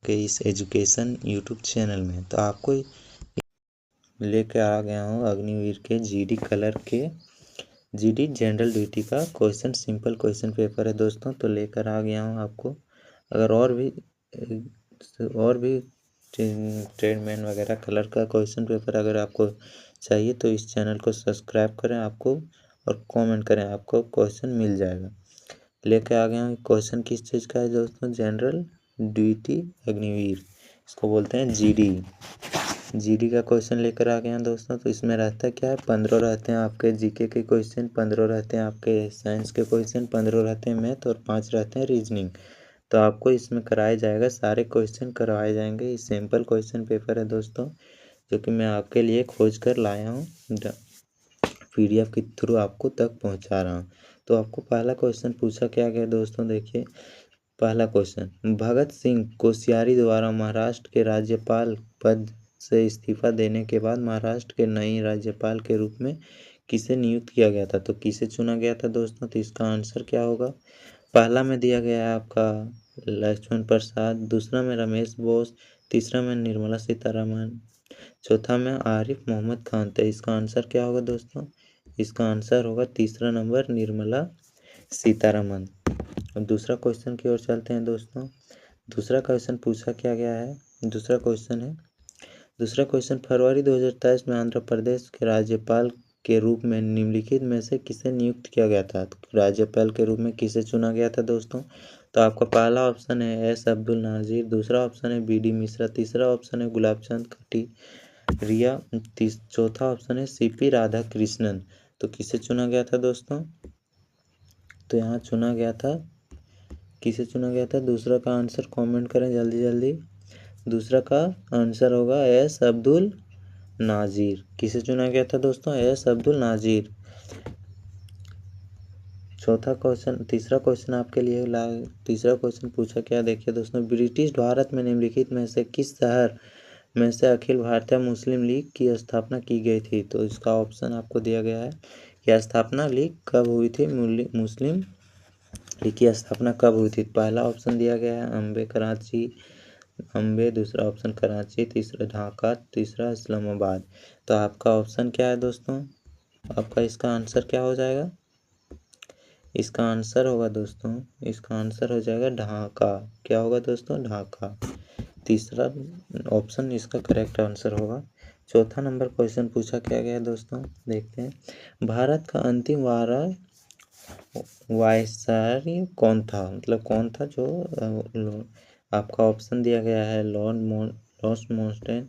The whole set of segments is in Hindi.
के इस एजुकेशन यूट्यूब चैनल में। तो आपको लेके आ गया हूँ अग्निवीर के जीडी कलर के जीडी जनरल ड्यूटी का क्वेश्चन, सिंपल क्वेश्चन पेपर है दोस्तों। तो लेकर आ गया हूँ आपको। अगर और भी ट्रेडमैन वगैरह कलर का क्वेश्चन पेपर अगर आपको चाहिए तो इस चैनल को सब्सक्राइब करें आपको, और कमेंट करें, आपको क्वेश्चन मिल जाएगा। लेके आ गया हूँ क्वेश्चन किस चीज़ का है दोस्तों, जनरल ड्यूटी अग्निवीर, इसको बोलते हैं जीडी का क्वेश्चन लेकर आ गए हैं दोस्तों। तो इसमें रहता क्या है, 15 रहते हैं आपके जीके के क्वेश्चन, 15 रहते हैं आपके साइंस के क्वेश्चन, 15 रहते हैं मैथ, और 5 रहते हैं रीजनिंग। तो आपको इसमें कराया जाएगा, सारे क्वेश्चन करवाए जाएंगे। ये सिंपल क्वेश्चन पेपर है दोस्तों, जो कि मैं आपके लिए खोज कर लाया हूँ, PDF के थ्रू आपको तक पहुँचा रहा हूँ। तो आपको पहला क्वेश्चन पूछा क्या गया दोस्तों, देखिए पहला क्वेश्चन, भगत सिंह कोश्यारी द्वारा महाराष्ट्र के राज्यपाल पद से इस्तीफा देने के बाद महाराष्ट्र के नए राज्यपाल के रूप में किसे नियुक्त किया गया था। तो किसे चुना गया था दोस्तों, तो इसका आंसर क्या होगा। पहला में दिया गया है आपका लक्ष्मण प्रसाद, दूसरा में रमेश बोस, तीसरा में निर्मला सीतारमण, चौथा में आरिफ मोहम्मद खान। तो इसका आंसर क्या होगा दोस्तों, इसका आंसर होगा तीसरा नंबर, निर्मला सीतारमण। अब दूसरा क्वेश्चन की ओर चलते हैं दोस्तों। दूसरा क्वेश्चन पूछा क्या गया है, दूसरा क्वेश्चन फरवरी 2023 में आंध्र प्रदेश के राज्यपाल के रूप में निम्नलिखित में से किसे नियुक्त किया गया था। तो राज्यपाल के रूप में किसे चुना गया था दोस्तों, तो आपका पहला ऑप्शन है एस अब्दुल नाजिर, दूसरा ऑप्शन है BD मिश्रा, तीसरा ऑप्शन है गुलाबचंद कटारिया, चौथा ऑप्शन है CP राधाकृष्णन। तो किसे चुना गया था दोस्तों, तो यहाँ चुना गया था, किसे चुना गया था, दूसरा का आंसर कमेंट करें जल्दी जल्दी। दूसरा का आंसर होगा एस अब्दुल नाजिर। किसे चुना गया था दोस्तों, एस अब्दुल नाजिर। चौथा क्वेश्चन, तीसरा क्वेश्चन आपके लिए तीसरा क्वेश्चन पूछा क्या, देखिए दोस्तों, ब्रिटिश भारत में निम्नलिखित में से किस शहर में से अखिल भारतीय मुस्लिम लीग की स्थापना की गई थी। तो इसका ऑप्शन आपको दिया गया है कि स्थापना लीग कब हुई थी, मुस्लिम लीग की स्थापना कब हुई थी। पहला ऑप्शन दिया गया है अम्बे, दूसरा ऑप्शन कराची, तीसरा ढाका, तीसरा इस्लामाबाद। तो आपका ऑप्शन क्या है दोस्तों, आपका इसका आंसर क्या हो जाएगा, इसका आंसर होगा दोस्तों, इसका आंसर हो जाएगा ढाका। क्या होगा दोस्तों, ढाका। तीसरा ऑप्शन इसका करेक्ट आंसर होगा। चौथा नंबर क्वेश्चन पूछा क्या गया दोस्तों, देखते हैं, भारत का अंतिम वायसराय कौन था, मतलब कौन था जो आपका ऑप्शन दिया गया है लॉर्ड माउंटबेटन,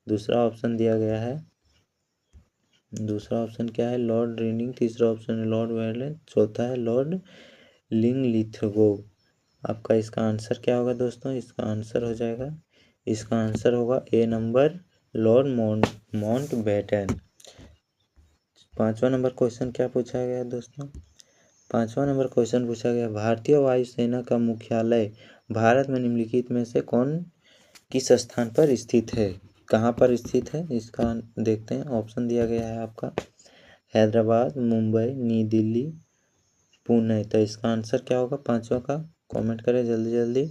दूसरा ऑप्शन दिया गया है, दूसरा ऑप्शन क्या है लॉर्ड रेनिंग, तीसरा ऑप्शन है लॉर्ड वेलेस, चौथा है लॉर्ड लिंगलिथगो। आपका इसका आंसर क्या होगा दोस्तों, इसका आंसर हो जाएगा, इसका आंसर होगा ए नंबर, लॉर्ड माउंटबेटन। पांचवा नंबर क्वेश्चन क्या पूछा गया दोस्तों, पांचवा नंबर क्वेश्चन पूछा गया, भारतीय वायुसेना का मुख्यालय भारत में निम्नलिखित में से कौन किस स्थान पर स्थित है, कहाँ पर स्थित है। इसका देखते हैं, ऑप्शन दिया गया है आपका हैदराबाद, मुंबई, नई दिल्ली, पुणे। तो इसका आंसर क्या होगा पांचवा का, कमेंट करें जल्दी जल्दी।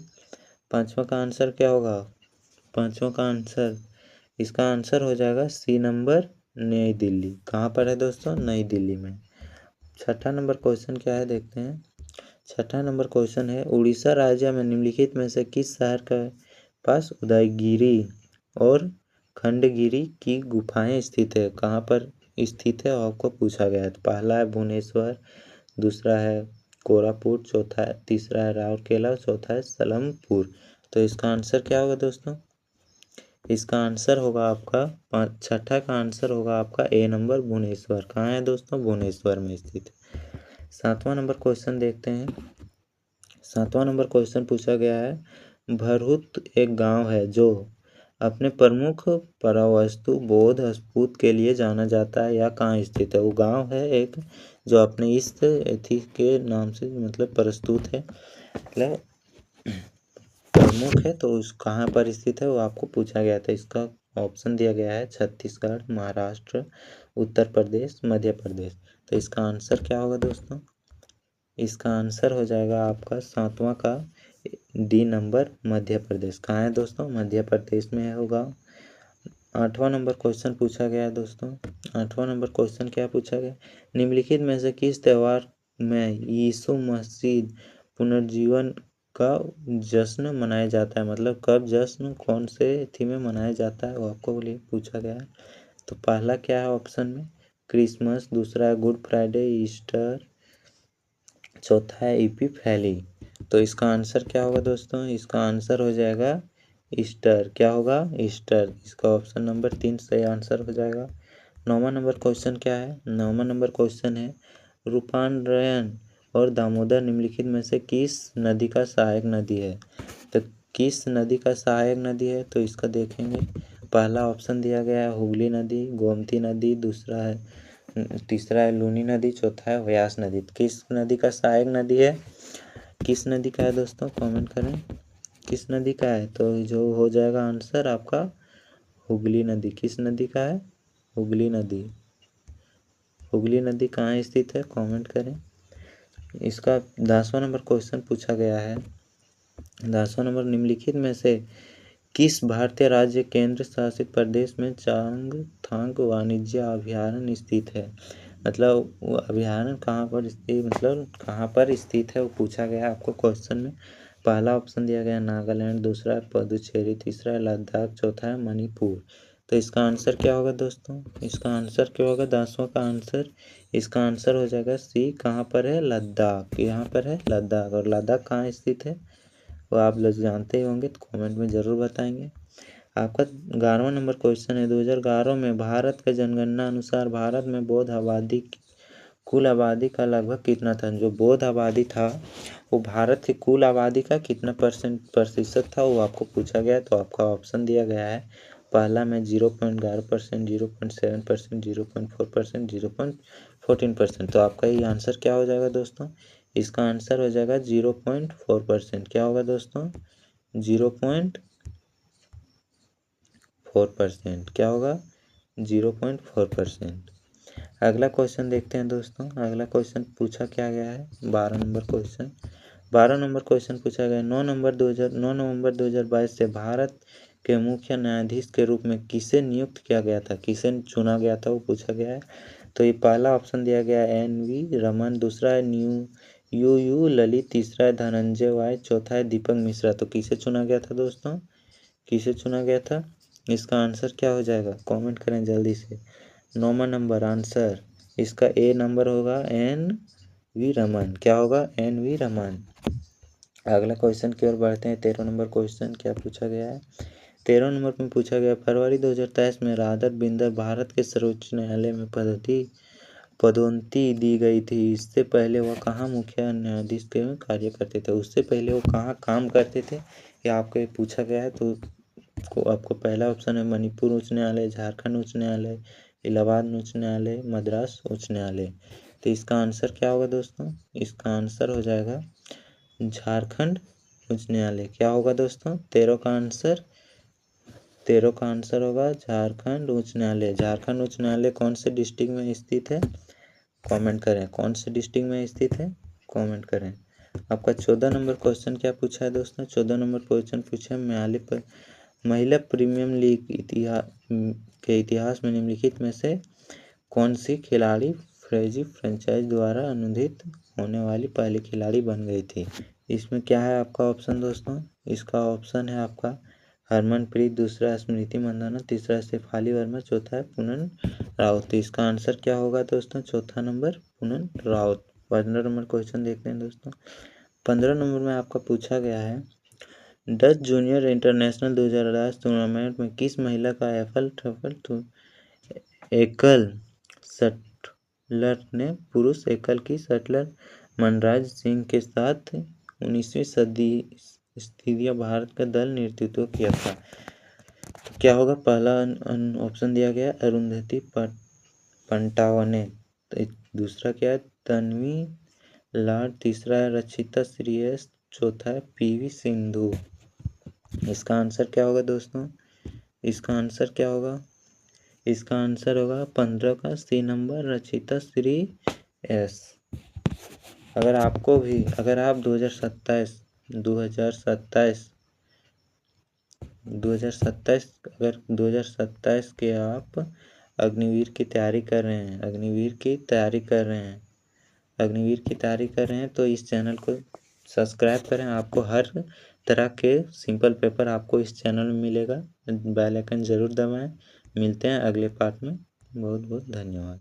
पांचवा का आंसर क्या होगा, पांचवा का आंसर, इसका आंसर हो जाएगा C नंबर, नई दिल्ली। कहाँ पर है दोस्तों, नई दिल्ली में। छठा नंबर क्वेश्चन क्या है, देखते हैं। छठा नंबर क्वेश्चन है, उड़ीसा राज्य में निम्नलिखित में से किस शहर के पास उदयगिरी और खंडगिरी की गुफाएं स्थित है, कहाँ पर स्थित है आपको पूछा गया है। तो पहला है भुवनेश्वर, दूसरा है कोरापुट, तीसरा है राउरकेला, चौथा है सलमपुर। तो इसका आंसर क्या होगा दोस्तों, इसका आंसर होगा आपका छठा का आंसर होगा आपका ए नंबर, भुवनेश्वर। कहाँ है दोस्तों, भुवनेश्वर में स्थित। सातवां नंबर क्वेश्चन देखते हैं। सातवां नंबर क्वेश्चन पूछा गया है, भरहुत एक गांव है जो अपने प्रमुख पुरावस्तु बौद्ध स्तूप के लिए जाना जाता है, या कहाँ स्थित है। वो गांव है एक जो अपने इस एथी के नाम से मतलब प्रस्तुत है, मतलब प्रमुख है, तो उस कहाँ पर स्थित है वो आपको पूछा गया था। इसका ऑप्शन दिया गया है छत्तीसगढ़, महाराष्ट्र, उत्तर प्रदेश, मध्य प्रदेश। तो इसका आंसर क्या होगा दोस्तों, इसका आंसर हो जाएगा आपका सातवां का डी नंबर मध्य प्रदेश। कहाँ है दोस्तों? मध्य प्रदेश में होगा। 8वां नंबर क्वेश्चन पूछा गया है दोस्तों। 8वां नंबर क्वेश्चन क्या पूछा गया? निम्नलिखित में से किस त्योहार में यीशु मसीह पुनर्जीवन का जश्न मनाया जाता है? मतलब कब जश्न कौन से थीम में मनाया जाता है वो आपको लिए पूछा गया है। तो पहला क्या है ऑप्शन में? क्रिसमस, दूसरा है गुड फ्राइडे, ईस्टर, चौथा है इपिफैनी। तो इसका आंसर क्या होगा दोस्तों? इसका आंसर हो जाएगा ईस्टर। क्या होगा? ईस्टर। इसका ऑप्शन नंबर 3 सही आंसर हो जाएगा। 9वां नंबर क्वेश्चन क्या है? 9वां नंबर क्वेश्चन है रूपांतरण और दामोदर निम्नलिखित में से किस नदी का सहायक नदी है? तो किस नदी का सहायक नदी है? तो इसका देखेंगे। पहला ऑप्शन दिया गया है हुगली नदी, गोमती नदी, तीसरा है लूनी नदी, चौथा है व्यास नदी। किस नदी का सहायक नदी है? किस नदी का है दोस्तों? कमेंट करें किस नदी का है। तो जो हो जाएगा आंसर आपका हुगली नदी। किस नदी का है? हुगली नदी। हुगली नदी कहाँ स्थित है? कमेंट करें। इसका 10वां नंबर क्वेश्चन पूछा गया है। 10वां नंबर निम्नलिखित में से किस भारतीय राज्य केंद्र शासित प्रदेश में चांगथांग वाणिज्य अभयारण्य स्थित है? मतलब वो अभयारण्य कहाँ पर स्थित, मतलब कहाँ पर स्थित है वो पूछा गया आपको क्वेश्चन में। पहला ऑप्शन दिया गया नागालैंड, दूसरा है पुदुचेरी, तीसरा है लद्दाख, चौथा है मणिपुर। तो इसका आंसर क्या होगा दोस्तों? इसका आंसर क्या होगा 10वां का आंसर? इसका आंसर हो जाएगा सी। कहाँ पर है? लद्दाख। यहाँ पर है लद्दाख। और लद्दाख कहाँ स्थित है वो आप लोग जानते ही होंगे, तो कमेंट में ज़रूर बताएंगे। आपका 11वां नंबर क्वेश्चन है 2011 में भारत के जनगणना अनुसार भारत में बौद्ध आबादी कुल आबादी का लगभग कितना था? जो बौद्ध आबादी था वो भारत की कुल आबादी का कितना प्रतिशत था वो आपको पूछा गया है। तो आपका ऑप्शन दिया गया है। पहला में 0.11%, 0.7%, 0.4%, 0.14%। तो आपका ये आंसर क्या हो जाएगा दोस्तों? इसका आंसर हो जाएगा 0.4%। क्या होगा दोस्तों? 0.4%। क्या होगा? 0.4%। अगला क्वेश्चन देखते हैं दोस्तों। अगला क्वेश्चन पूछा क्या गया है? 12 नंबर क्वेश्चन। 12 नंबर क्वेश्चन पूछा गया 9 नवंबर 2022 से भारत के मुख्य न्यायाधीश के रूप में किसे नियुक्त किया गया था? किसे चुना गया था वो पूछा गया है। तो ये पहला ऑप्शन दिया गया है NV रमन, दूसरा है यू ललित, तीसरा है धनंजय वाय, चौथा है दीपक मिश्रा। तो किसे चुना गया था दोस्तों? किसे चुना गया था? इसका आंसर क्या हो जाएगा? कमेंट करें जल्दी से। 9वां नंबर आंसर इसका ए नंबर होगा NV रमन। क्या होगा? NV रमन। अगला क्वेश्चन की ओर बढ़ते हैं। 13 नंबर क्वेश्चन क्या पूछा गया है? 13 नंबर में पूछा गया फरवरी 2023 में राधर बिंदर भारत के सर्वोच्च न्यायालय में पदोन्नति दी गई थी। इससे पहले वह कहाँ मुख्य न्यायाधीश के में कार्य करते थे? उससे पहले वो कहाँ काम करते थे ये आपको ये पूछा गया है। तो आपको पहला ऑप्शन है मणिपुर उच्च न्यायालय, झारखंड उच्च न्यायालय, इलाहाबाद उच्च न्यायालय, मद्रास उच्च न्यायालय। तो इसका आंसर क्या होगा दोस्तों? इसका आंसर हो जाएगा झारखंड उच्च न्यायालय। क्या होगा दोस्तों? 13 का आंसर होगा झारखंड उच्च न्यायालय। झारखंड उच्च न्यायालय कौन से डिस्ट्रिक्ट में स्थित है? कमेंट करें। कौन से डिस्ट्रिक्ट में स्थित है? कमेंट करें। आपका 14 नंबर क्वेश्चन क्या पूछा है दोस्तों? 14 नंबर क्वेश्चन पूछा है महिला प्रीमियम लीग के इतिहास में निम्नलिखित में से कौन सी खिलाड़ी फ्रेंचाइज द्वारा अनुमोदित होने वाली पहली खिलाड़ी बन गई थी? इसमें क्या है आपका ऑप्शन दोस्तों? इसका ऑप्शन है आपका हरमनप्रीत, दूसरा स्मृति मंदाना, तीसरा शेफाली वर्मा, चौथा है पूनम राउत। तो इसका आंसर क्या होगा दोस्तों? चौथा number Poonam Raut. 15 number question देखते हैं दोस्तों। 15 नंबर में आपका पूछा गया है डच जूनियर इंटरनेशनल 2010 टूर्नामेंट में किस महिला का एकल शटलर ने पुरुष एकल की शटलर मनराज सिंह के साथ 19वीं सदी भारत का दल नेतृत्व किया था? तो क्या होगा? पहला ऑप्शन दिया गया अरुंधति पंटावने, तो दूसरा क्या है तन्वी लाड, तीसरा है रचिता श्रीयस, चौथा है PV सिंधु। इसका आंसर क्या होगा दोस्तों? इसका आंसर क्या होगा? इसका आंसर होगा 15 का C number Rachita Shri S. अगर आप 2027 2027 अगर 2027 के आप अग्निवीर की तैयारी कर रहे हैं तो इस चैनल को सब्सक्राइब करें। आपको हर तरह के सिंपल पेपर आपको इस चैनल में मिलेगा। बेल आइकन ज़रूर दबाएं। मिलते हैं अगले पार्ट में। बहुत बहुत धन्यवाद।